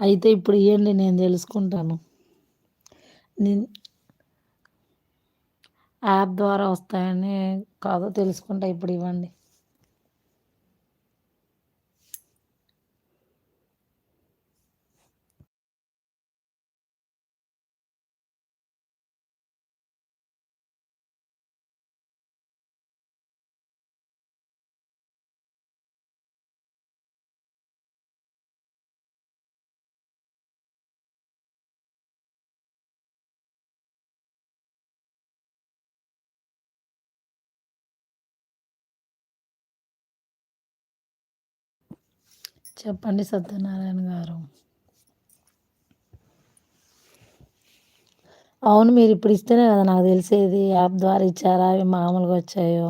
అయితే ఇప్పుడు ఇయ్యండి నేను తెలుసుకుంటాను. నేను యాప్ ద్వారా వస్తాయని కాదో తెలుసుకుంటా ఇప్పుడు ఇవ్వండి. చెప్పండి సత్యనారాయణ గారు. అవును. మీరిప్పుడు ఇస్తేనే కదా నాకు తెలిసేది. యాప్ ద్వారా ఇచ్చారా? అవి మామూలుగా వచ్చాయో?